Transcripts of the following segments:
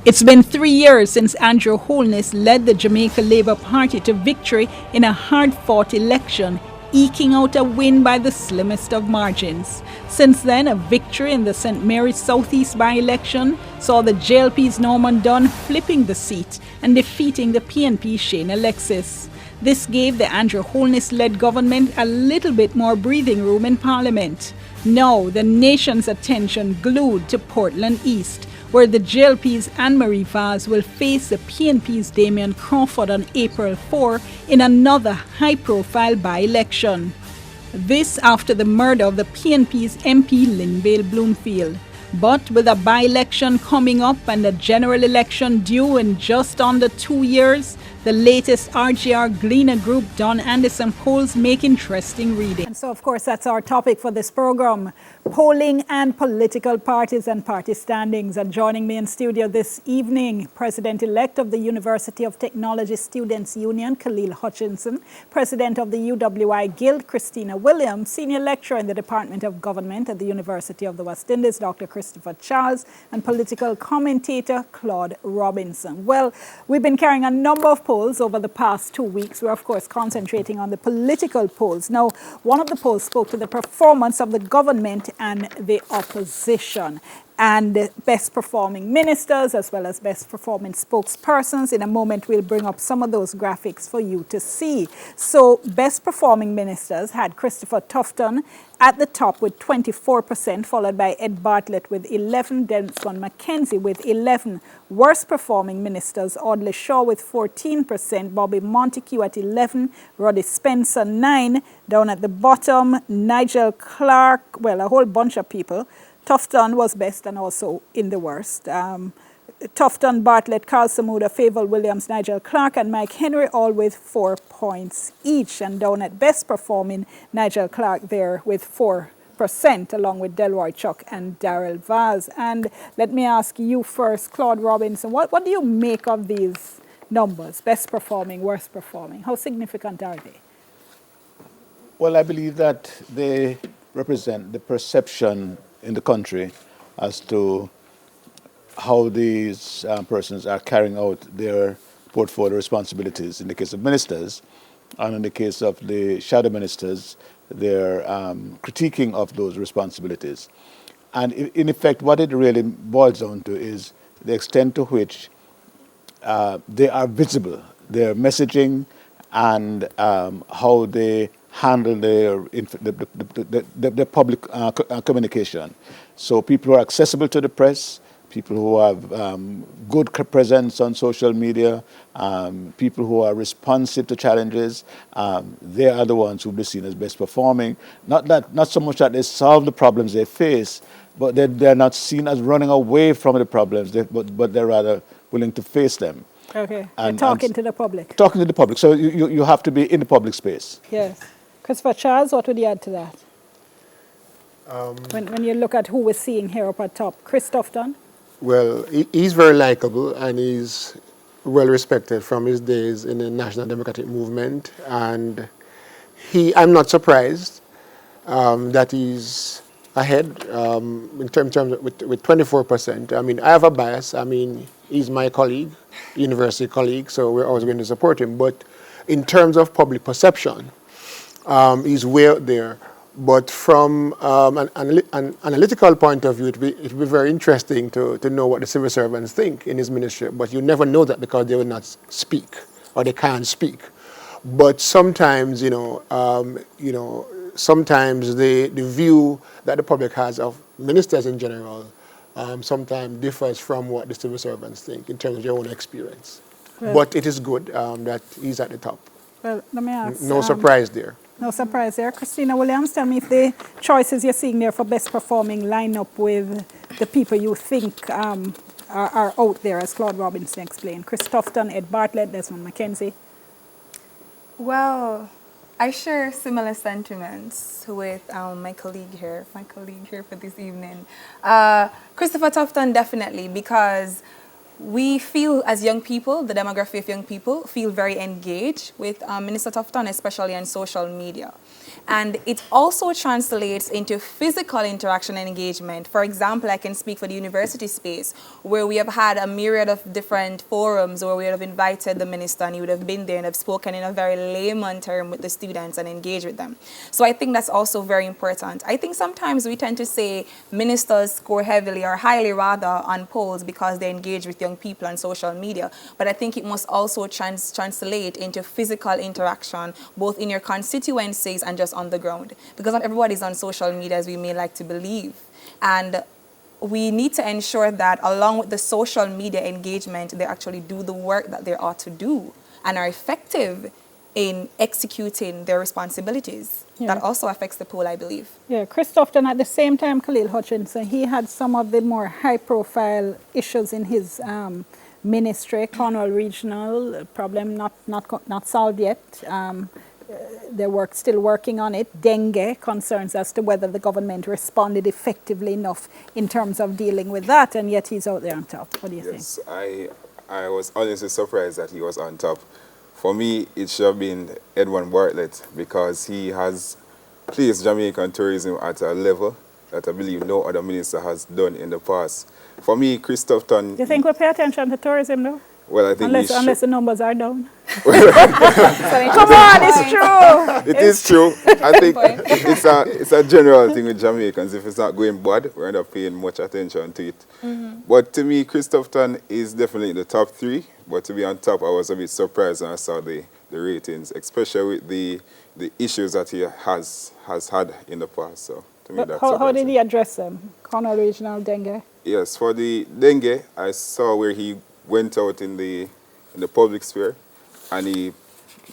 It's been 3 years since Andrew Holness led the Jamaica Labour Party to victory in a hard-fought election, eking out a win by the slimmest of margins. Since then, a victory in the St. Mary's Southeast by-election saw the JLP's Norman Dunn flipping the seat and defeating the PNP Shane Alexis. This gave the Andrew Holness-led government a little bit more breathing room in Parliament. Now, the nation's attention glued to Portland East, where the JLP's Anne-Marie Vaz will face the PNP's Damian Crawford on April 4 in another high-profile by-election. This after the murder of the PNP's MP Linvale Bloomfield. But with a by-election coming up and a general election due in just under 2 years, the latest RGR Gleaner Group Don Anderson polls make interesting reading. And so, of course, that's our topic for this program, polling and political parties and party standings. And joining me in studio this evening, President-elect of the University of Technology Students Union, Khalil Hutchinson, President of the UWI Guild, Christina Williams, Senior Lecturer in the Department of Government at the University of the West Indies, Dr. Christopher Charles, and political commentator Claude Robinson. Well, we've been carrying a number of polls over the past 2 weeks. We're, of course, concentrating on the political polls. Now, one of the polls spoke to the performance of the government and the opposition, and best performing ministers as well as best performing spokespersons. In a moment, we'll bring up some of those graphics for you to see. So best performing ministers had Christopher Tufton at the top with 24%, followed by Ed Bartlett with 11, Desmond McKenzie with 11. Worst performing ministers, Audley Shaw with 14%, Bobby Montague at 11, Roddy Spencer 9. Down at the bottom, Nigel Clark, well, a whole bunch of people. Tufton was best and also in the worst. Tufton, Bartlett, Carl Samuda, Favour Williams, Nigel Clark, and Mike Henry all with 4 points each. And down at best performing, Nigel Clark there with 4%, along with Delroy Chuck and Daryl Vaz. And let me ask you first, Claude Robinson, what do you make of these numbers? Best performing, worst performing. How significant are they? Well, I believe that they represent the perception in the country as to how these persons are carrying out their portfolio responsibilities. In the case of ministers, and in the case of the shadow ministers, their critiquing of those responsibilities. And in effect, what it really boils down to is the extent to which they are visible, their messaging and how they handle their public communication. So people who are accessible to the press, people who have good presence on social media, people who are responsive to challenges, they are the ones who will be seen as best performing. Not so much that they solve the problems they face, but they're not seen as running away from the problems, but they're rather willing to face them. Okay, and talking to the public. Talking to the public. So you have to be in the public space. Yes. Christopher Charles, what would you add to that? When you look at who we're seeing here up at top, Chris Tufton? Well, he's very likable and he's well respected from his days in the National Democratic Movement. And I'm not surprised that he's ahead in terms of with 24%. I mean, I have a bias. I mean, he's my colleague, university colleague, so we're always going to support him. But in terms of public perception, he's way out there. But from an analytical point of view, it'd be very interesting to know what the civil servants think in his ministry. But you never know that because they will not speak or they can't speak. But sometimes, sometimes the view that the public has of ministers in general sometimes differs from what the civil servants think in terms of their own experience. Well, but it is good that he's at the top. Well, let me ask. No surprise there. No surprise there. Christina Williams, tell me if the choices you're seeing there for best performing line up with the people you think are out there, as Claude Robinson explained. Chris Tufton, Ed Bartlett, Desmond McKenzie. Well, I share similar sentiments with my colleague here for this evening. Christopher Tufton, definitely, because we feel as young people, the demography of young people, feel very engaged with Minister Tufton, especially on social media. And it also translates into physical interaction and engagement. For example, I can speak for the university space, where we have had a myriad of different forums where we would have invited the minister and he would have been there and have spoken in a very layman term with the students and engaged with them. So I think that's also very important. I think sometimes we tend to say ministers score heavily or highly rather on polls because they engage with young people on social media. But I think it must also translate into physical interaction, both in your constituencies and just on the ground. Because not everybody's on social media as we may like to believe. And we need to ensure that along with the social media engagement, they actually do the work that they ought to do and are effective in executing their responsibilities. Yeah. That also affects the poll, I believe. Yeah, Christopher, at the same time, Khalil Hutchinson, he had some of the more high-profile issues in his ministry. Cornwall Regional problem not solved yet. They're still working on it. Dengue, concerns as to whether the government responded effectively enough in terms of dealing with that, and yet he's out there on top. What do you think? Yes, I was honestly surprised that he was on top. For me, it should have been Edwin Bartlett because he has placed Jamaican tourism at a level that I believe no other minister has done in the past. For me, Christopher Ton... Do you think we pay attention to tourism, though? Well, I think unless the numbers are down. Come on, it's true. It is true. I think it's a general thing with Jamaicans. If it's not going bad, we end up paying much attention to it. But to me, Christopher Ton is definitely in the top 3. But to be on top, I was a bit surprised when I saw the ratings, especially with the issues that he has had in the past. So to me, that's how did he address them? Cornwall Regional dengue? Yes, for the dengue, I saw where he went out in the public sphere and he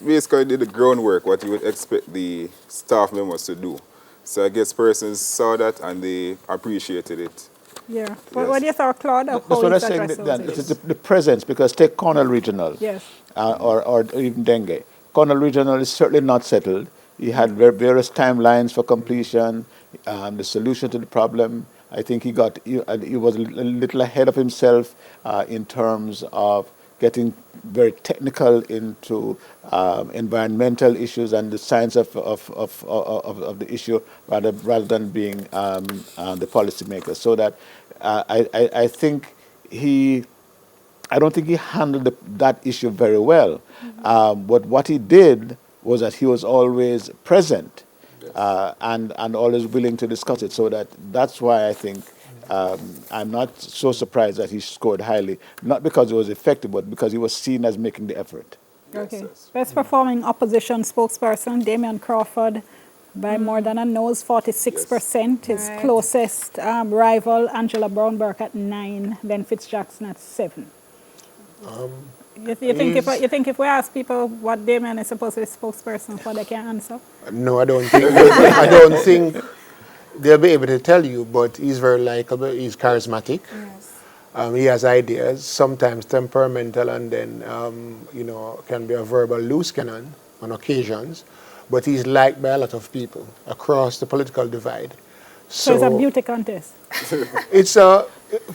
basically did the groundwork, what you would expect the staff members to do. So I guess persons saw that and they appreciated it. Yeah. Yes. What do you thought, Claude, of That's how what I'm he's saying. addressed It's the presence, because take Cornwall Regional, yes, or even dengue. Cornwall Regional is certainly not settled. He had various timelines for completion, the solution to the problem. I think he was a little ahead of himself in terms of getting very technical into environmental issues and the science of the issue rather than being the policymaker. So that I think I don't think he handled that issue very well. But what he did was that he was always present. And always willing to discuss it. So that's why I think I'm not so surprised that he scored highly, not because it was effective, but because he was seen as making the effort. Okay. Yes. Best performing opposition spokesperson, Damian Crawford, by more than a nose, 46%. Yes. His closest rival, Angela Brown-Burke, at 9%, then Fitzjackson at 7%. You think if we ask people what Damien is supposed to be spokesperson for, they can answer? No, I don't think. I don't think they'll be able to tell you. But he's very likable. He's charismatic. Yes. He has ideas, sometimes temperamental, and then can be a verbal loose cannon on occasions. But he's liked by a lot of people across the political divide. So it's a beauty contest.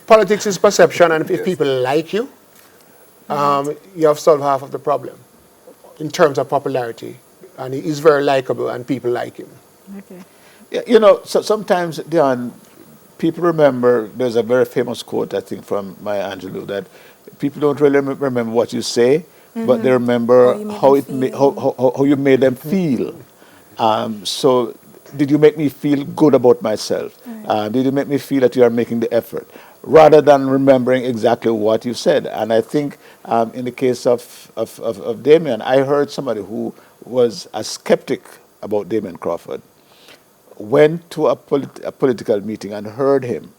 Politics is perception, and if people like you. You have solved half of the problem in terms of popularity. And he's very likable and people like him. Okay. Yeah, so sometimes, Dion, people remember, there's a very famous quote, I think, from Maya Angelou, that people don't really remember what you say, but they remember how you made them feel. So did you make me feel good about myself? Did you make me feel that you are making the effort? Rather than remembering exactly what you said. And I think in the case of Damien, I heard somebody who was a skeptic about Damien Crawford, went to a political meeting and heard him,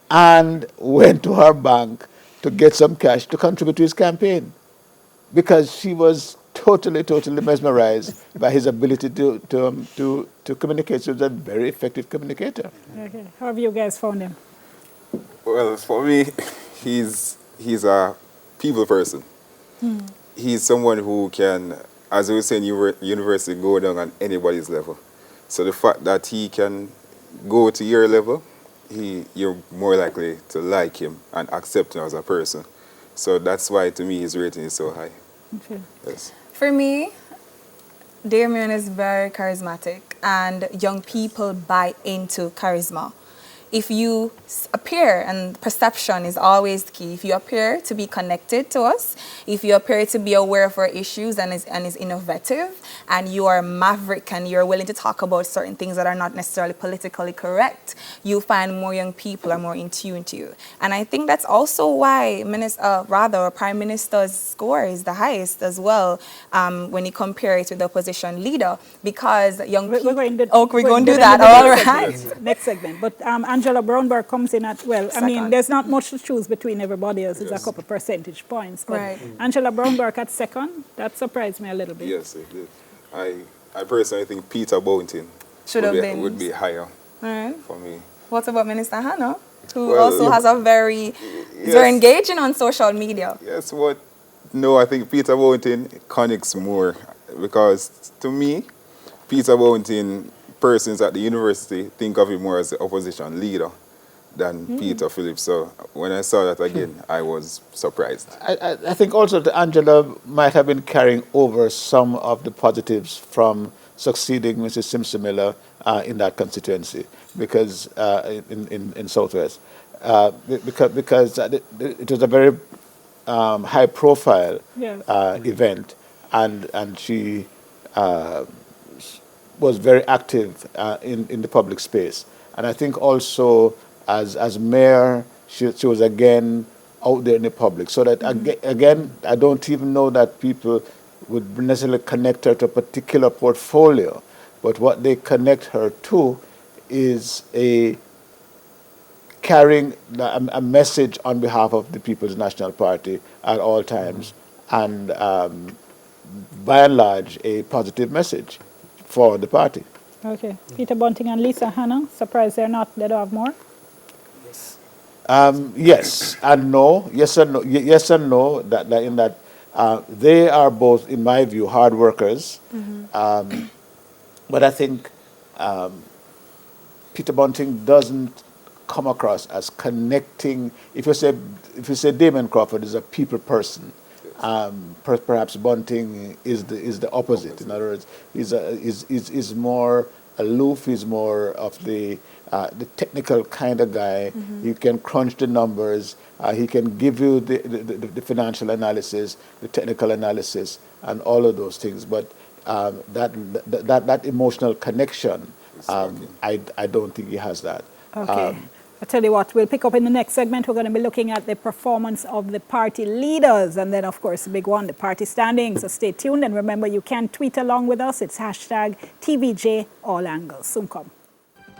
and went to her bank to get some cash to contribute to his campaign, because she was totally mesmerized by his ability to communicate. So he's a very effective communicator. Okay. How have you guys found him? Well, for me, he's a people person. He's someone who can, as we say in university, go down on anybody's level. So the fact that he can go to your level, you're more likely to like him and accept him as a person. So that's why, to me, his rating is so high. Okay. Yes. For me, Damien is very charismatic, and young people buy into charisma. If you appear, and perception is always key, if you appear to be connected to us, if you appear to be aware of our issues and is innovative, and you are maverick and you're willing to talk about certain things that are not necessarily politically correct, you find more young people are more in tune to you. And I think that's also why Prime Minister's score is the highest as well, when you compare it with the opposition leader, because young people... We're going to, we're going to do in that, the all next right. segment, next segment. But Angela Brownberg comes in at, well, I mean, Second. there's not much to choose between everybody else. It's a couple percentage points. But Right. Angela Brownberg at second, that surprised me a little bit. Yes, it did. I personally think Peter Bounty would be higher for me. What about Minister Hannah, who Well, also has a very, is very engaging on social media? Yes, but no, I think Peter Bounty connects more, because to me, Peter Bounty, persons at the university think of him more as the opposition leader than Peter Phillips. So when I saw that again, I was surprised. I think also that Angela might have been carrying over some of the positives from succeeding Mrs. Simpson Miller in that constituency, because in Southwest, because it was a very high-profile event, and she was very active in the public space. And I think also as mayor, she was again out there in the public. So that again, I don't even know that people would necessarily connect her to a particular portfolio, but what they connect her to is carrying a message on behalf of the People's National Party at all times, and by and large, a positive message for the party. Okay. Peter Bunting and Lisa Hannah, surprised they don't have more? Yes and no. Yes and no. Yes and no. That in that they are both, in my view, hard workers. But I think Peter Bunting doesn't come across as connecting. If you say Damon Crawford is a people person, perhaps Bunting is the opposite. In other words, he's more aloof. He's more of the technical kind of guy. He can crunch the numbers. He can give you the financial analysis, the technical analysis, and all of those things. But that emotional connection, I don't think he has that. Okay. I tell you what, we'll pick up in the next segment. We're going to be looking at the performance of the party leaders, and then, of course, the big one, the party standings. So stay tuned, and remember, you can tweet along with us. It's #TVJ All Angles. Soon come.